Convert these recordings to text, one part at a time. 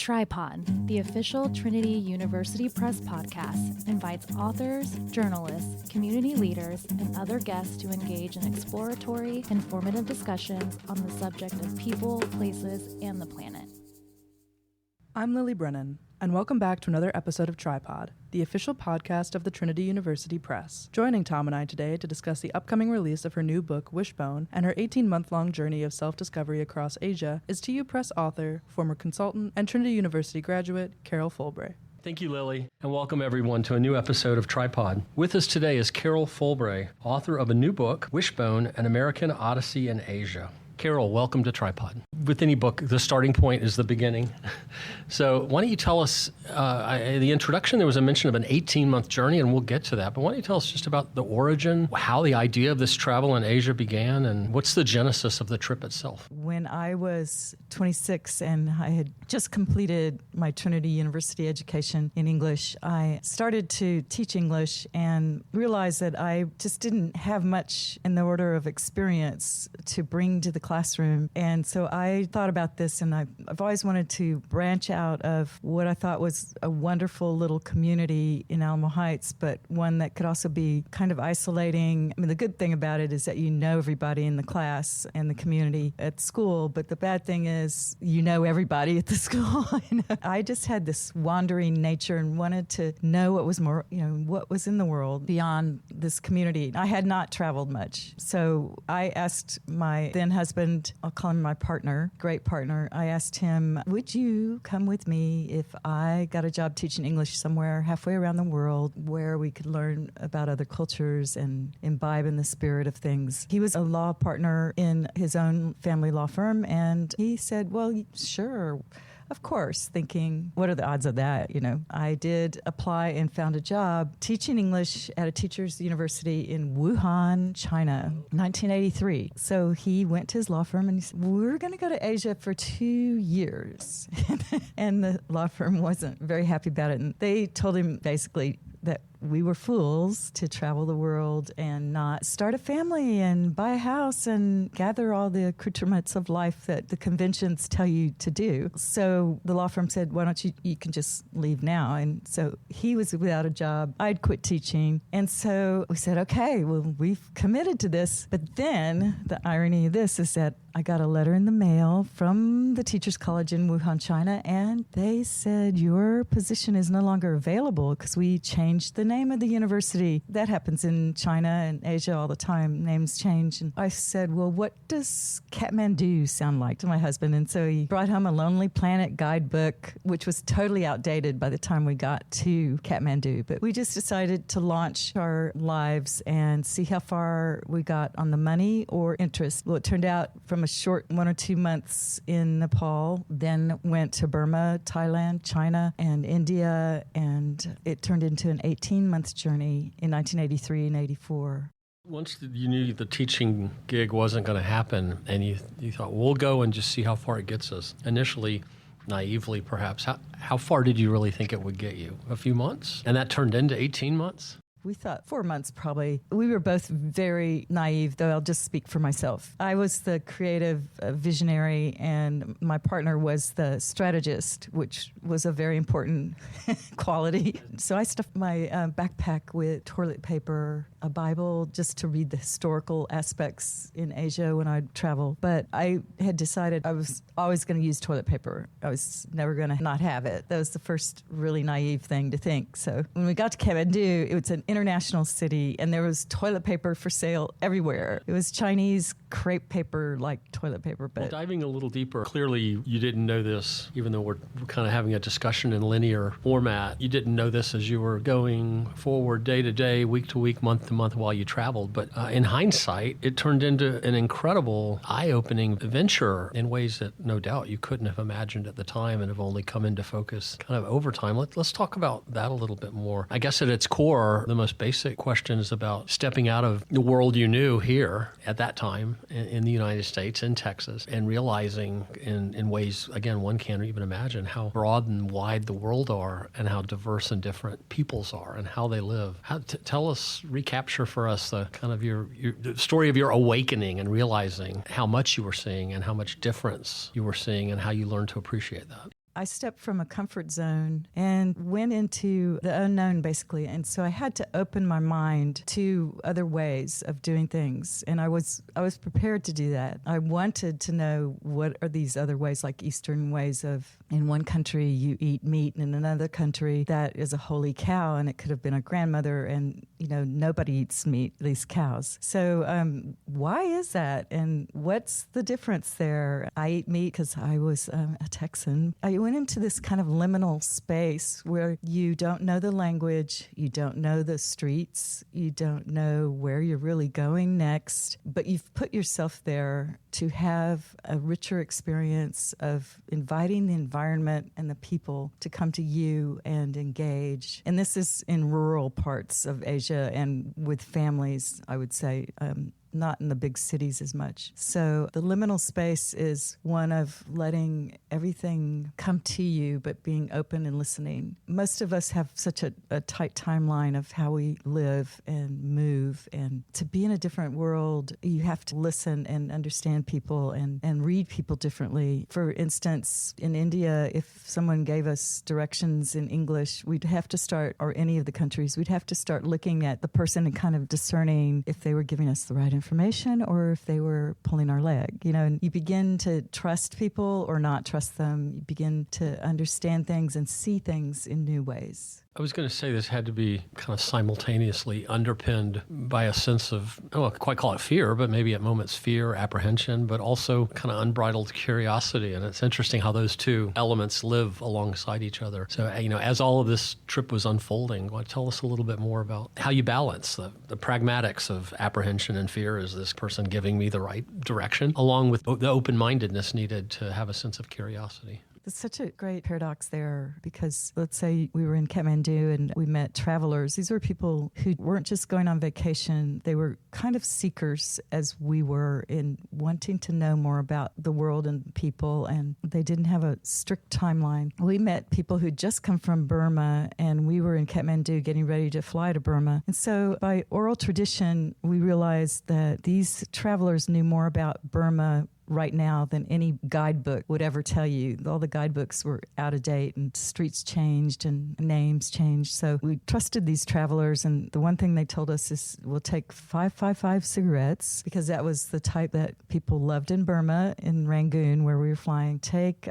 Tripod, the official Trinity University Press podcast, invites authors, journalists, community leaders, and other guests to engage in exploratory, informative discussions on the subject of people, places, and the planet. I'm Lily Brennan, and welcome back to another episode of Tripod, the official podcast of the Trinity University Press. Joining Tom and I today to discuss the upcoming release of her new book, Wishbone, and her 18-month-long journey of self-discovery across Asia is TU Press author, former consultant, and Trinity University graduate, Carol Folbre. Thank you, Lily, and welcome everyone to a new episode of Tripod. With us today is Carol Folbre, author of a new book, Wishbone, An American Odyssey in Asia. Carol, welcome to Tripod. With any book, the starting point is the beginning. So why don't you tell us, in the introduction, there was a mention of an 18-month journey, and we'll get to that. But why don't you tell us just about the origin, how the idea of this travel in Asia began, and what's the genesis of the trip itself? When I was 26 and I had just completed my Trinity University education in English, I started to teach English and realized that I just didn't have much in the order of experience to bring to the classroom. And so I thought about this, and I've always wanted to branch out of what I thought was a wonderful little community in Alamo Heights, but one that could also be kind of isolating. I mean, the good thing about it is that you know everybody in the class and the community at school, but the bad thing is you know everybody at the school. I just had this wandering nature and wanted to know what was more, what was in the world beyond this community. I had not traveled much. So I asked my then husband, I'll call him my partner, great partner. I asked him, would you come with me if I got a job teaching English somewhere halfway around the world where we could learn about other cultures and imbibe in the spirit of things? He was a law partner in his own family law firm, and he said, well, sure. Of course, thinking, what are the odds of that? I did apply and found a job teaching English at a teacher's university in Wuhan, China, 1983. So he went to his law firm and he said, we're going to go to Asia for 2 years. And the law firm wasn't very happy about it. And they told him basically that we were fools to travel the world and not start a family and buy a house and gather all the accoutrements of life that the conventions tell you to do. So the law firm said, why don't you can just leave now. And so he was without a job. I'd quit teaching. And so we said, okay, well, we've committed to this. But then the irony of this is that I got a letter in the mail from the Teachers College in Wuhan, China, and they said, your position is no longer available because we changed the name of the university. That happens in China and Asia all the time. Names change. And I said, well, what does Kathmandu sound like to my husband? And so he brought home a Lonely Planet guidebook, which was totally outdated by the time we got to Kathmandu. But we just decided to launch our lives and see how far we got on the money or interest. Well, it turned out from a short 1 or 2 months in Nepal, then went to Burma, Thailand, China, and India, and it turned into an 18-month journey in 1983 and 84. Once you knew the teaching gig wasn't going to happen, and you thought, we'll go and just see how far it gets us, initially, naively perhaps, how far did you really think it would get you? A few months? And that turned into 18 months? We thought 4 months probably. We were both very naive, though I'll just speak for myself. I was the creative visionary, and my partner was the strategist, which was a very important quality. So I stuffed my backpack with toilet paper, a Bible, just to read the historical aspects in Asia when I'd travel. But I had decided I was always going to use toilet paper. I was never going to not have it. That was the first really naive thing to think. So when we got to Kathmandu, it was an international city, and there was toilet paper for sale everywhere. It was Chinese crepe paper like toilet paper. But diving a little deeper, clearly you didn't know this, even though we're kind of having a discussion in linear format. You didn't know this as you were going forward day to day, week to week, month to month while you traveled. But in hindsight, it turned into an incredible, eye-opening venture in ways that no doubt you couldn't have imagined at the time and have only come into focus kind of over time. Let's talk about that a little bit more. I guess at its core, the most basic question is about stepping out of the world you knew here at that time in the United States, in Texas, and realizing in ways, again, one can't even imagine how broad and wide the world are and how diverse and different peoples are and how they live. Tell us, recapture for us the kind of the story of your awakening and realizing how much you were seeing and how much difference you were seeing and how you learned to appreciate that. I stepped from a comfort zone and went into the unknown, basically. And so I had to open my mind to other ways of doing things. And I was prepared to do that. I wanted to know what are these other ways, like Eastern ways of, in one country you eat meat, and in another country that is a holy cow, and it could have been a grandmother, and nobody eats meat, at least cows. So why is that, and what's the difference there? I eat meat because I was a Texan. I went into this kind of liminal space where you don't know the language, you don't know the streets, you don't know where you're really going next, but you've put yourself there to have a richer experience of inviting the environment and the people to come to you and engage. And this is in rural parts of Asia and with families, I would say, not in the big cities as much. So the liminal space is one of letting everything come to you, but being open and listening. Most of us have such a tight timeline of how we live and move. And to be in a different world, you have to listen and understand people and read people differently. For instance, in India, if someone gave us directions in English, we'd have to start, or any of the countries, we'd have to start looking at the person and kind of discerning if they were giving us the right information or if they were pulling our leg. And you begin to trust people or not trust them. You begin to understand things and see things in new ways. I was going to say this had to be kind of simultaneously underpinned by a sense of, I quite call it fear, but maybe at moments fear, apprehension, but also kind of unbridled curiosity. And it's interesting how those two elements live alongside each other. So, as all of this trip was unfolding, tell us a little bit more about how you balance the pragmatics of apprehension and fear. Is this person giving me the right direction, along with the open-mindedness needed to have a sense of curiosity? There's such a great paradox there because let's say we were in Kathmandu and we met travelers. These were people who weren't just going on vacation. They were kind of seekers as we were in wanting to know more about the world and people, and they didn't have a strict timeline. We met people who'd just come from Burma, and we were in Kathmandu getting ready to fly to Burma. And so by oral tradition, we realized that these travelers knew more about Burma right now than any guidebook would ever tell you. All the guidebooks were out of date and streets changed and names changed. So we trusted these travelers, and the one thing they told us is we'll take 555 cigarettes because that was the type that people loved in Burma, in Rangoon where we were flying. Take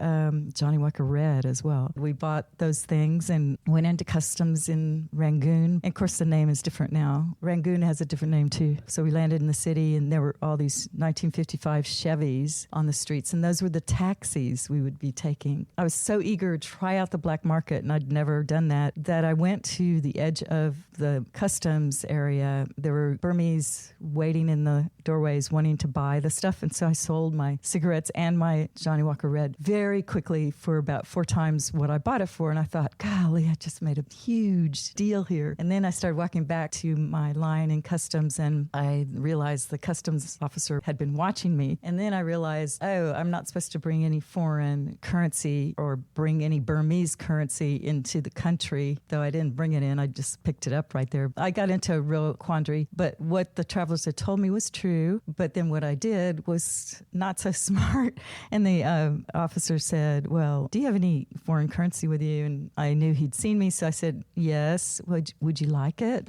Johnny Walker Red as well. We bought those things and went into customs in Rangoon. And of course the name is different now. Rangoon has a different name too. So we landed in the city and there were all these 1955 Chevys on the streets, and those were the taxis we would be taking. I was so eager to try out the black market, and I'd never done that I went to the edge of the customs area. There were Burmese waiting in the doorways wanting to buy the stuff, and so I sold my cigarettes and my Johnny Walker Red very quickly for about 4 times what I bought it for, and I thought, golly, I just made a huge deal here. And then I started walking back to my line in customs, and I realized the customs officer had been watching me, and then I realized, I'm not supposed to bring any foreign currency or bring any Burmese currency into the country, though I didn't bring it in. I just picked it up right there. I got into a real quandary, but what the travelers had told me was true, but then what I did was not so smart. And the officer said, well, do you have any foreign currency with you? And I knew he'd seen me, so I said, yes. Would you like it?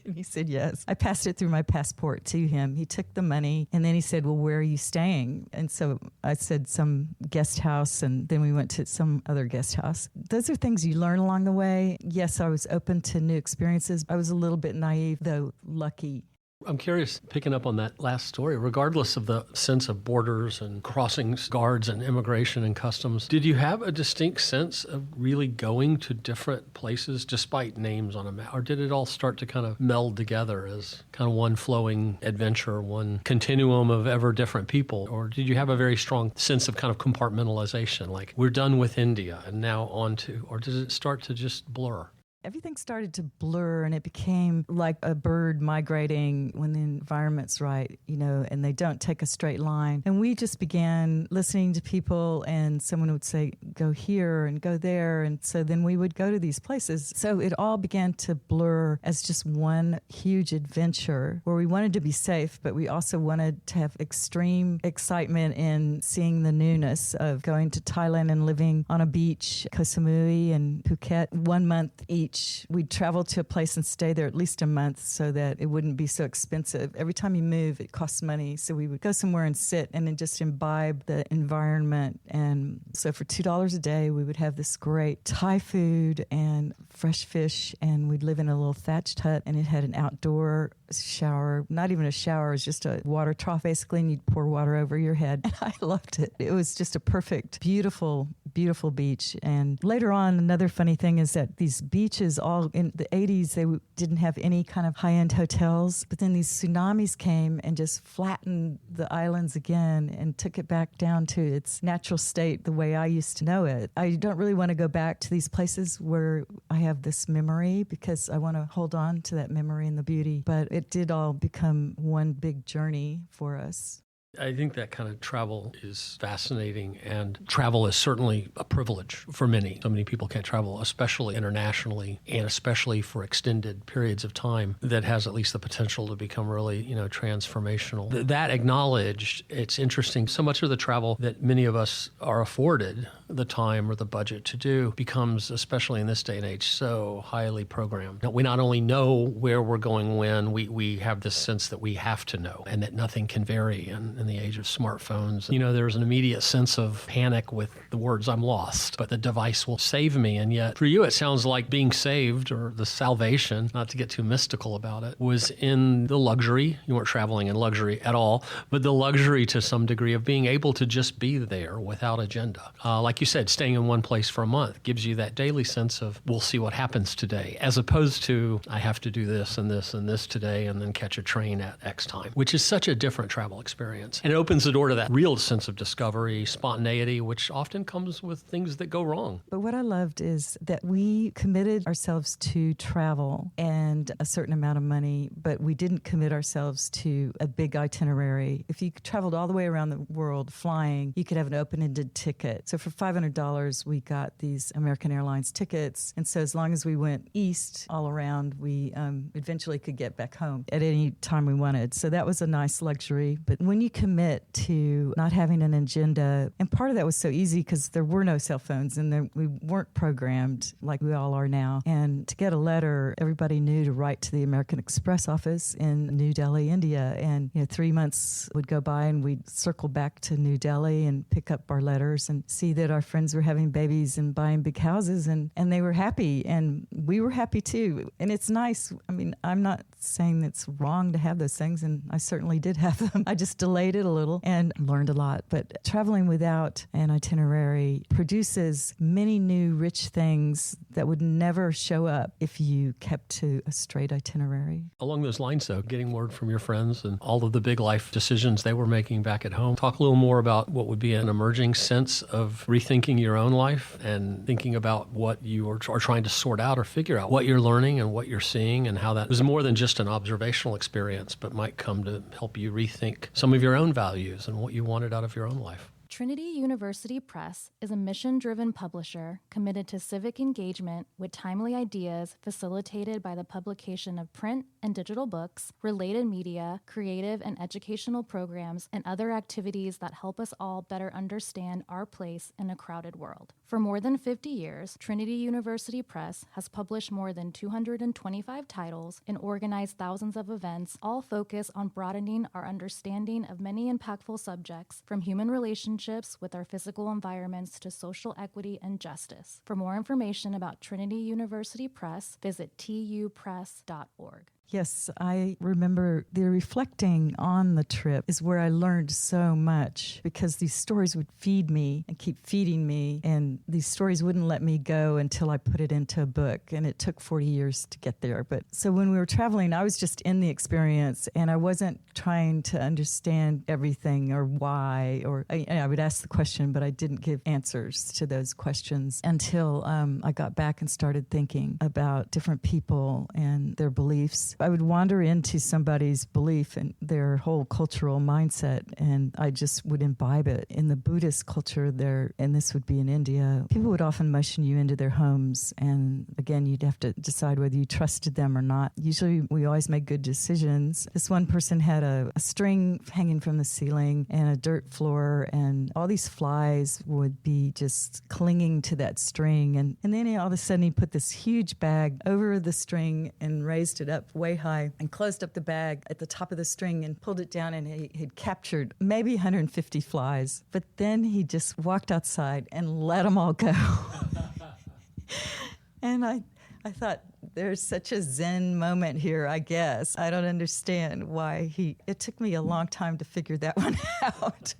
And he said, yes. I passed it through my passport to him. He took the money, and then he said, well, where are you staying? And so I said some guest house, and then we went to some other guest house. Those are things you learn along the way. Yes, I was open to new experiences. I was a little bit naive, though lucky. I'm curious, picking up on that last story, regardless of the sense of borders and crossings, guards and immigration and customs, did you have a distinct sense of really going to different places despite names on a map? Or did it all start to kind of meld together as kind of one flowing adventure, one continuum of ever different people? Or did you have a very strong sense of kind of compartmentalization, like we're done with India and now on to, or does it start to just blur? everything started to blur, and it became like a bird migrating when the environment's right, and they don't take a straight line. And we just began listening to people, and someone would say, go here and go there. And so then we would go to these places. So it all began to blur as just one huge adventure where we wanted to be safe, but we also wanted to have extreme excitement in seeing the newness of going to Thailand and living on a beach, Koh Samui and Phuket, 1 month each. We'd travel to a place and stay there at least a month so that it wouldn't be so expensive. Every time you move, it costs money. So we would go somewhere and sit and then just imbibe the environment. And so for $2 a day, we would have this great Thai food and fresh fish, and we'd live in a little thatched hut, and it had an outdoor shower, not even a shower, it was just a water trough basically, and you'd pour water over your head. And I loved it. It was just a perfect, beautiful, beautiful beach. And later on, another funny thing is that these beaches, all in the 80s, they didn't have any kind of high-end hotels, but then these tsunamis came and just flattened the islands again and took it back down to its natural state the way I used to know it. I don't really want to go back to these places where I have this memory, because I want to hold on to that memory and the beauty, but it did all become one big journey for us. I think that kind of travel is fascinating, and travel is certainly a privilege for many. So many people can't travel, especially internationally, and especially for extended periods of time. That has at least the potential to become really, transformational. That acknowledged, it's interesting. So much of the travel that many of us are afforded the time or the budget to do becomes, especially in this day and age, so highly programmed. Now, we not only know where we're going when, we have this sense that we have to know and that nothing can vary. And in the age of smartphones, there's an immediate sense of panic with the words, I'm lost, but the device will save me. And yet for you, it sounds like being saved, or the salvation, not to get too mystical about it, was in the luxury. You weren't traveling in luxury at all, but the luxury to some degree of being able to just be there without agenda. Like you said, staying in one place for a month gives you that daily sense of, we'll see what happens today, as opposed to, I have to do this and this and this today and then catch a train at X time, which is such a different travel experience. And it opens the door to that real sense of discovery, spontaneity, which often comes with things that go wrong. But what I loved is that we committed ourselves to travel and a certain amount of money, but we didn't commit ourselves to a big itinerary. If you traveled all the way around the world flying, you could have an open-ended ticket. So for $500, we got these American Airlines tickets. And so as long as we went east all around, we eventually could get back home at any time we wanted. So that was a nice luxury. But when you commit to not having an agenda, and part of that was so easy because there were no cell phones and we weren't programmed like we all are now. And to get a letter, everybody knew to write to the American Express office in New Delhi, India. And 3 months would go by and we'd circle back to New Delhi and pick up our letters and see that our friends were having babies and buying big houses, and they were happy and we were happy too. And it's nice. I mean, I'm not saying it's wrong to have those things, and I certainly did have them. I just delayed it a little and learned a lot. But traveling without an itinerary produces many new rich things that would never show up if you kept to a straight itinerary. Along those lines, though, getting word from your friends and all of the big life decisions they were making back at home, talk a little more about what would be an emerging sense of rethinking your own life and thinking about what you are trying to sort out or figure out, what you're learning and what you're seeing, and how that is more than just an observational experience, but might come to help you rethink some of your own values and what you wanted out of your own life. Trinity University Press is a mission-driven publisher committed to civic engagement with timely ideas facilitated by the publication of print and digital books, related media, creative and educational programs, and other activities that help us all better understand our place in a crowded world. For more than 50 years, Trinity University Press has published more than 225 titles and organized thousands of events, all focused on broadening our understanding of many impactful subjects, from human relationships with our physical environments to social equity and justice. For more information about Trinity University Press, visit tupress.org. Yes, I remember the reflecting on the trip is where I learned so much, because these stories would feed me and keep feeding me, and these stories wouldn't let me go until I put it into a book, and it took 40 years to get there. But so when we were traveling, I was just in the experience, and I wasn't trying to understand everything or why, or I would ask the question, but I didn't give answers to those questions until I got back and started thinking about different people and their beliefs. I would wander into somebody's belief and their whole cultural mindset, and I just would imbibe it. In the Buddhist culture there, and this would be in India, people would often motion you into their homes, and again, you'd have to decide whether you trusted them or not. Usually, we always make good decisions. This one person had a string hanging from the ceiling and a dirt floor, and all these flies would be just clinging to that string, and then all of a sudden he put this huge bag over the string and raised it up way high and closed up the bag at the top of the string and pulled it down, and he had captured maybe 150 flies. But then he just walked outside and let them all go. And I thought, there's such a Zen moment here, I guess. I don't understand why it took me a long time to figure that one out.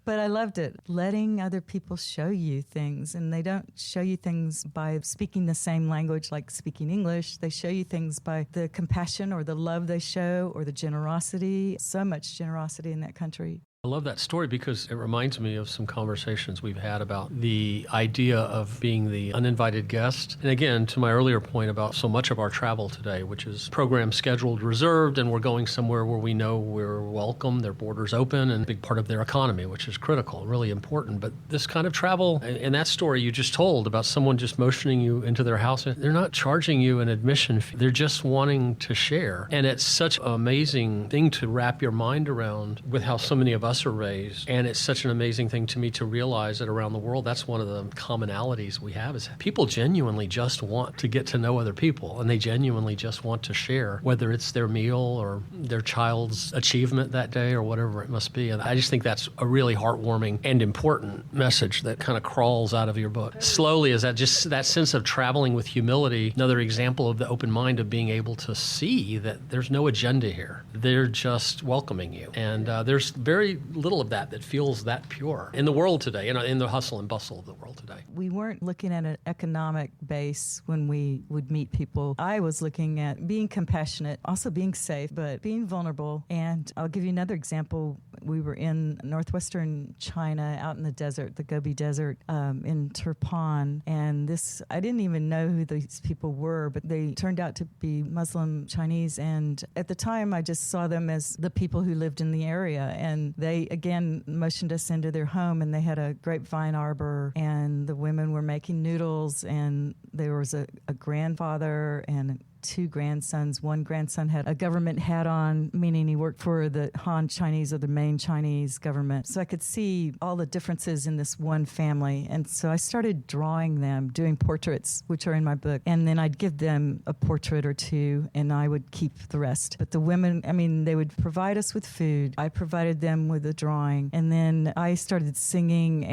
But I loved it, letting other people show you things. And they don't show you things by speaking the same language like speaking English. They show you things by the compassion or the love they show or the generosity. So much generosity in that country. I love that story because it reminds me of some conversations we've had about the idea of being the uninvited guest. And again, to my earlier point about so much of our travel today, which is program scheduled, reserved, and we're going somewhere where we know we're welcome, their borders open, and a big part of their economy, which is critical, really important. But this kind of travel, and that story you just told about someone just motioning you into their house, they're not charging you an admission fee. They're just wanting to share. And it's such an amazing thing to wrap your mind around with how so many of us are raised. And it's such an amazing thing to me to realize that around the world, that's one of the commonalities we have is people genuinely just want to get to know other people, and they genuinely just want to share, whether it's their meal or their child's achievement that day or whatever it must be. And I just think that's a really heartwarming and important message that kind of crawls out of your book. Slowly, is that just that sense of traveling with humility, another example of the open mind of being able to see that there's no agenda here. They're just welcoming you. And there's very little of that feels that pure in the world today, in the hustle and bustle of the world today. We weren't looking at an economic base when we would meet people. I was looking at being compassionate, also being safe, but being vulnerable. And I'll give you another example. We were in northwestern China, out in the desert, the Gobi Desert, in Turpan. And I didn't even know who these people were, but they turned out to be Muslim Chinese. And at the time, I just saw them as the people who lived in the area. And they, again, motioned us into their home, and they had a grapevine arbor, and the women were making noodles, and there was a grandfather and two grandsons. One grandson had a government hat on, meaning he worked for the Han Chinese or the main Chinese government. So I could see all the differences in this one family. And so I started drawing them, doing portraits, which are in my book. And then I'd give them a portrait or two, and I would keep the rest. But the women, they would provide us with food. I provided them with a drawing. And then I started singing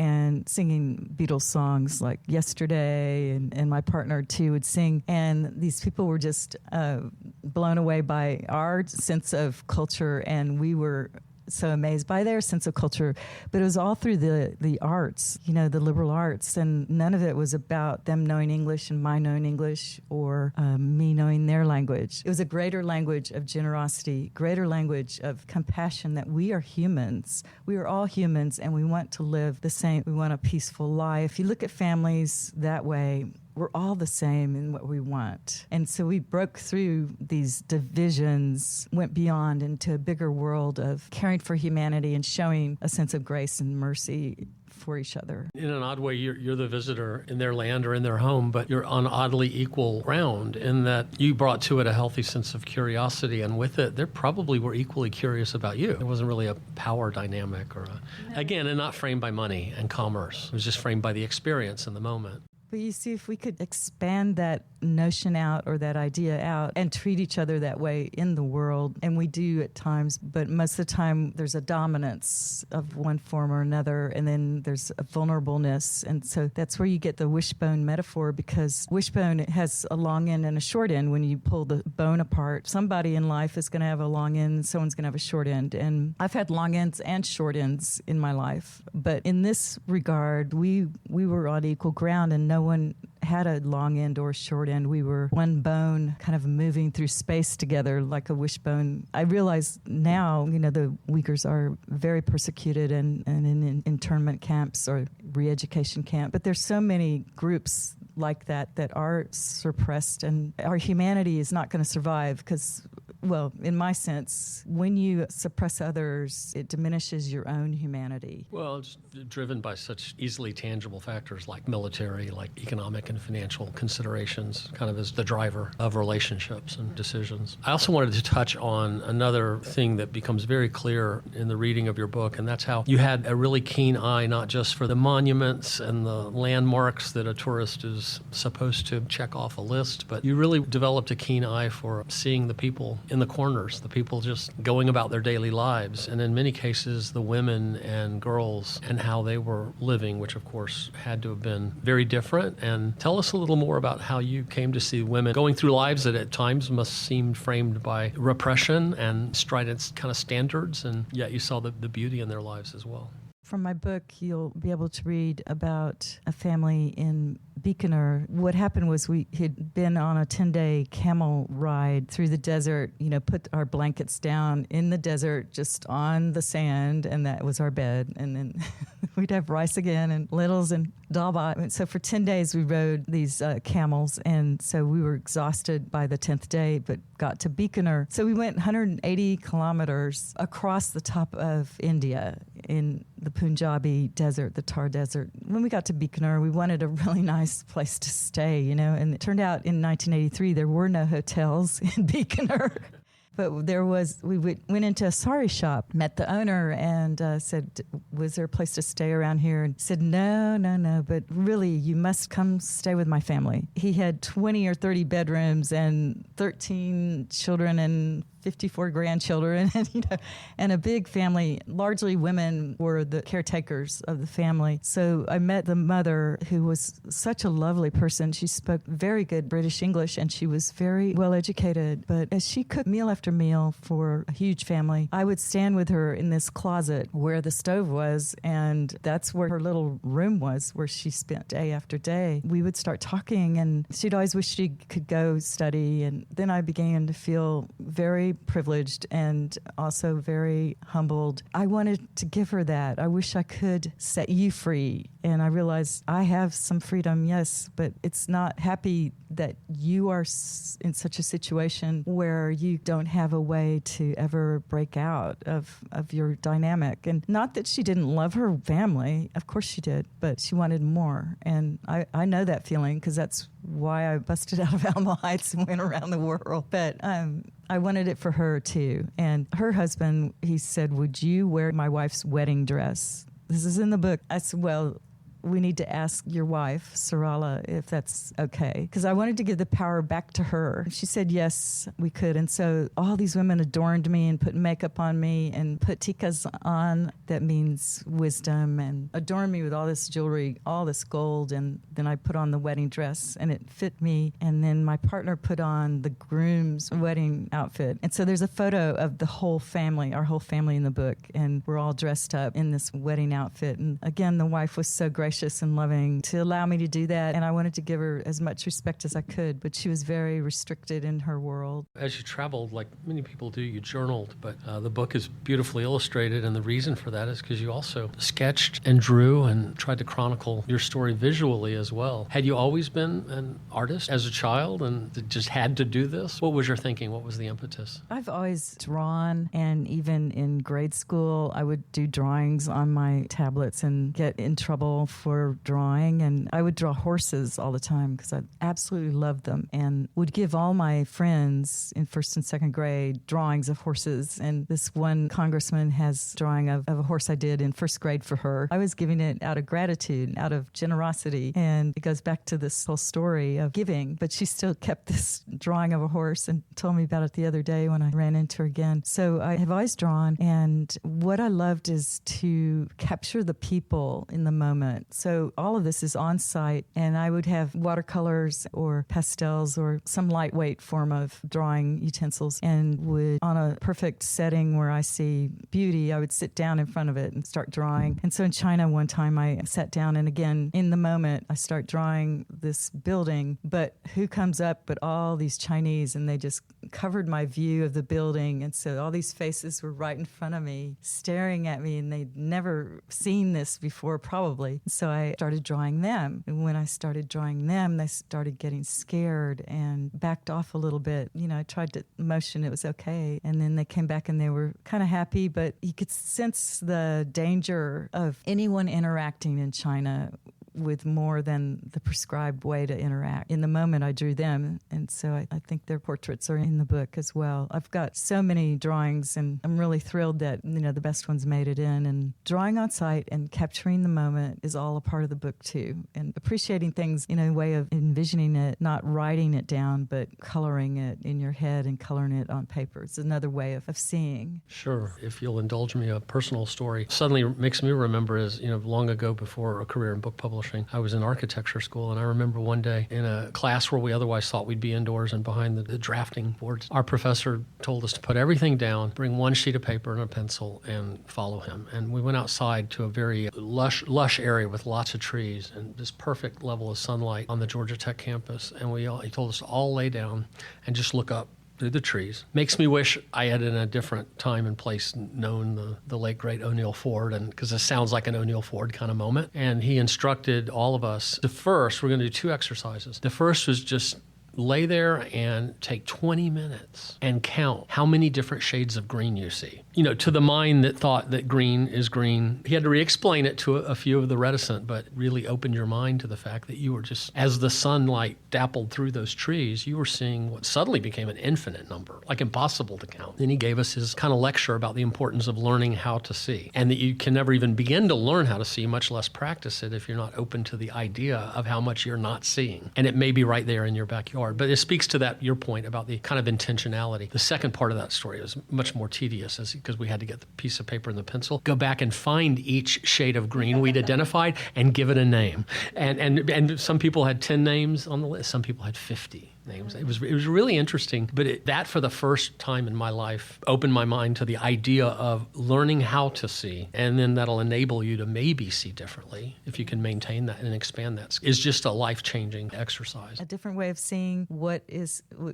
Beatles songs like Yesterday, and my partner too would sing. And these people were just blown away by our sense of culture, and we were so amazed by their sense of culture. But it was all through the arts, the liberal arts, and none of it was about them knowing English and my knowing English or me knowing their language. It was a greater language of generosity, greater language of compassion, that we are humans. We are all humans, and we want to live the same. We want a peaceful life. You look at families that way, we're all the same in what we want. And so we broke through these divisions, went beyond into a bigger world of caring for humanity and showing a sense of grace and mercy for each other. In an odd way, you're the visitor in their land or in their home, but you're on oddly equal ground in that you brought to it a healthy sense of curiosity, and with it, they probably were equally curious about you. There wasn't really a power dynamic again, and not framed by money and commerce. It was just framed by the experience in the moment. But you see, if we could expand that notion out or that idea out and treat each other that way in the world, and we do at times, but most of the time there's a dominance of one form or another, and then there's a vulnerableness. And so that's where you get the wishbone metaphor, because wishbone has a long end and a short end. When you pull the bone apart, somebody in life is going to have a long end, someone's going to have a short end. And I've had long ends and short ends in my life. But in this regard, we were on equal ground, and no one had a long end or short end. We were one bone kind of moving through space together like a wishbone. I realize now, the Uyghurs are very persecuted and in internment camps or re-education camp. But there's so many groups like that are suppressed, and our humanity is not going to survive because, well, in my sense, when you suppress others, it diminishes your own humanity. Well, it's driven by such easily tangible factors like military, like economic and financial considerations, kind of as the driver of relationships and decisions. I also wanted to touch on another thing that becomes very clear in the reading of your book, and that's how you had a really keen eye, not just for the monuments and the landmarks that a tourist is supposed to check off a list, but you really developed a keen eye for seeing the people in the corners, the people just going about their daily lives, and in many cases, the women and girls and how they were living, which of course had to have been very different. And tell us a little more about how you came to see women going through lives that at times must seem framed by repression and strident kind of standards, and yet you saw the beauty in their lives as well. From my book, you'll be able to read about a family in Bikaner. What happened was we had been on a 10-day camel ride through the desert, put our blankets down in the desert just on the sand, and that was our bed. And then we'd have rice again and lentils and dalba. And so for 10 days we rode these camels, and so we were exhausted by the 10th day, but got to Bikaner. So we went 180 kilometers across the top of India in the Punjabi desert, the Thar desert. When we got to Bikaner, we wanted a really nice place to stay, and it turned out in 1983 there were no hotels in Bikaner. But we went into a sari shop, met the owner, and said, was there a place to stay around here? And said, no, but really, you must come stay with my family. He had 20 or 30 bedrooms and 13 children and 54 grandchildren, and a big family. Largely women were the caretakers of the family. So I met the mother, who was such a lovely person. She spoke very good British English, and she was very well educated. But as she cooked meal after meal for a huge family, I would stand with her in this closet where the stove was, and that's where her little room was, where she spent day after day. We would start talking, and she'd always wished she could go study. And then I began to feel very privileged and also very humbled. I wanted to give her that. I wish I could set you free. And I realized I have some freedom, yes, but it's not happy that you are in such a situation where you don't have a way to ever break out of your dynamic. And not that she didn't love her family. Of course she did, but she wanted more. And I know that feeling, because that's why I busted out of Alma Heights and went around the world. But I wanted it for her too. And her husband, he said, would you wear my wife's wedding dress? This is in the book. I said, well, we need to ask your wife, Sarala, if that's okay. Because I wanted to give the power back to her. She said, yes, we could. And so all these women adorned me and put makeup on me and put tikas on. That means wisdom, and adorned me with all this jewelry, all this gold. And then I put on the wedding dress, and it fit me. And then my partner put on the groom's wedding outfit. And so there's a photo of the whole family, our whole family in the book. And we're all dressed up in this wedding outfit. And again, the wife was so gracious and loving to allow me to do that, and I wanted to give her as much respect as I could, but she was very restricted in her world. As you traveled, like many people do, you journaled, but the book is beautifully illustrated, and the reason for that is because you also sketched and drew and tried to chronicle your story visually as well. Had you always been an artist as a child and just had to do this? What was your thinking? What was the impetus? I've always drawn, and even in grade school, I would do drawings on my tablets and get in trouble for drawing, and I would draw horses all the time because I absolutely loved them, and would give all my friends in first and second grade drawings of horses. And this one congressman has a drawing of a horse I did in first grade for her. I was giving it out of gratitude, out of generosity, and it goes back to this whole story of giving. But she still kept this drawing of a horse and told me about it the other day when I ran into her again. So I have always drawn, and what I loved is to capture the people in the moment. So all of this is on site, and I would have watercolors or pastels or some lightweight form of drawing utensils, and would, on a perfect setting where I see beauty, I would sit down in front of it and start drawing. And so in China, one time I sat down, and again, in the moment, I start drawing this building, but who comes up but all these Chinese, and they just covered my view of the building. And so all these faces were right in front of me, staring at me, and they'd never seen this before, probably. So I started drawing them. And when I started drawing them, they started getting scared and backed off a little bit. You know, I tried to motion, it was okay. And then they came back and they were kind of happy, but you could sense the danger of anyone interacting in China with more than the prescribed way to interact. In the moment, I drew them, and so I think their portraits are in the book as well. I've got so many drawings, and I'm really thrilled that, you know, the best ones made it in. And drawing on site and capturing the moment is all a part of the book too, and appreciating things in a way of envisioning it, not writing it down, but coloring it in your head and coloring it on paper. It's another way of seeing. Sure. If you'll indulge me, a personal story suddenly makes me remember is, long ago, before a career in book publishing, I was in architecture school, and I remember one day in a class where we otherwise thought we'd be indoors and behind the drafting boards, our professor told us to put everything down, bring one sheet of paper and a pencil, and follow him. And we went outside to a very lush area with lots of trees and this perfect level of sunlight on the Georgia Tech campus. And he told us to all lay down and just look up through the trees. Makes me wish I had in a different time and place known the late, great O'Neill Ford, and because this sounds like an O'Neill Ford kind of moment. And he instructed all of us, we're going to do 2 exercises. The first was just lay there and take 20 minutes and count how many different shades of green you see. To the mind that thought that green is green, he had to re-explain it to a few of the reticent, but really opened your mind to the fact that you were just, as the sunlight dappled through those trees, you were seeing what suddenly became an infinite number, like impossible to count. Then he gave us his kind of lecture about the importance of learning how to see, and that you can never even begin to learn how to see, much less practice it, if you're not open to the idea of how much you're not seeing. And it may be right there in your backyard. But it speaks to your point about the kind of intentionality. The second part of that story was much more tedious because we had to get the piece of paper and the pencil, go back and find each shade of green we'd identified and give it a name. And some people had 10 names on the list. Some people had 50 names. It was really interesting. But that, for the first time in my life, opened my mind to the idea of learning how to see. And then that'll enable you to maybe see differently if you can maintain that and expand that. It's just a life-changing exercise. A different way of seeing what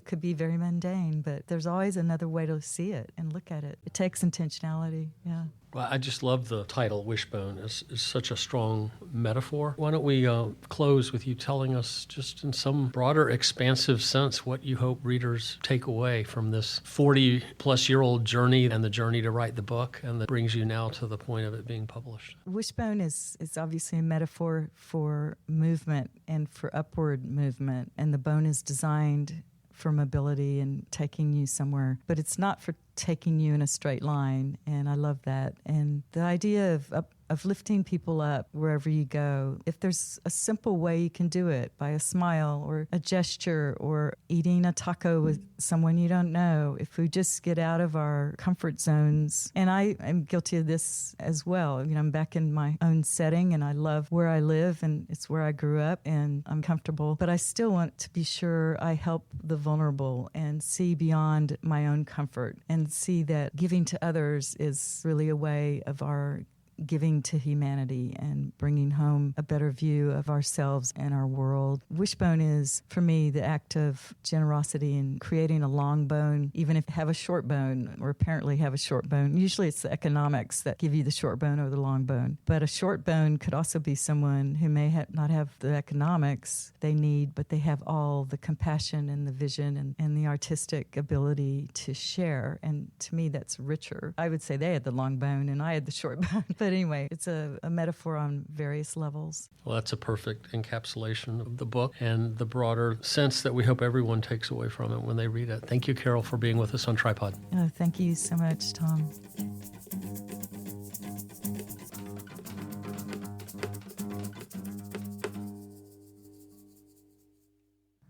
could be very mundane, but there's always another way to see it and look at it. It takes intentionality, yeah. Well, I just love the title, Wishbone. It's such a strong metaphor. Why don't we close with you telling us, just in some broader, expansive sense, what you hope readers take away from this 40-plus-year-old journey and the journey to write the book, and that brings you now to the point of it being published. Wishbone is obviously a metaphor for movement and for upward movement, and the bone is designed for mobility and taking you somewhere, but it's not for taking you in a straight line, and I love that. And the idea of lifting people up wherever you go, if there's a simple way you can do it, by a smile or a gesture or eating a taco with someone you don't know, if we just get out of our comfort zones. And I am guilty of this as well. I'm back in my own setting, and I love where I live, and it's where I grew up, and I'm comfortable, but I still want to be sure I help the vulnerable and see beyond my own comfort, and see that giving to others is really a way of our giving to humanity and bringing home a better view of ourselves and our world. Wishbone is, for me, the act of generosity in creating a long bone, even if you have a short bone, or apparently have a short bone. Usually it's the economics that give you the short bone or the long bone. But a short bone could also be someone who may not have the economics they need, but they have all the compassion and the vision and the artistic ability to share. And to me, that's richer. I would say they had the long bone and I had the short bone. But anyway, it's a metaphor on various levels. Well, that's a perfect encapsulation of the book and the broader sense that we hope everyone takes away from it when they read it. Thank you, Carol, for being with us on Tripod. Thank you so much, Tom.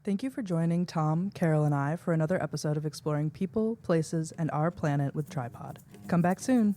Thank you for joining Tom, Carol, and I for another episode of exploring people, places, and our planet with Tripod. Come back soon.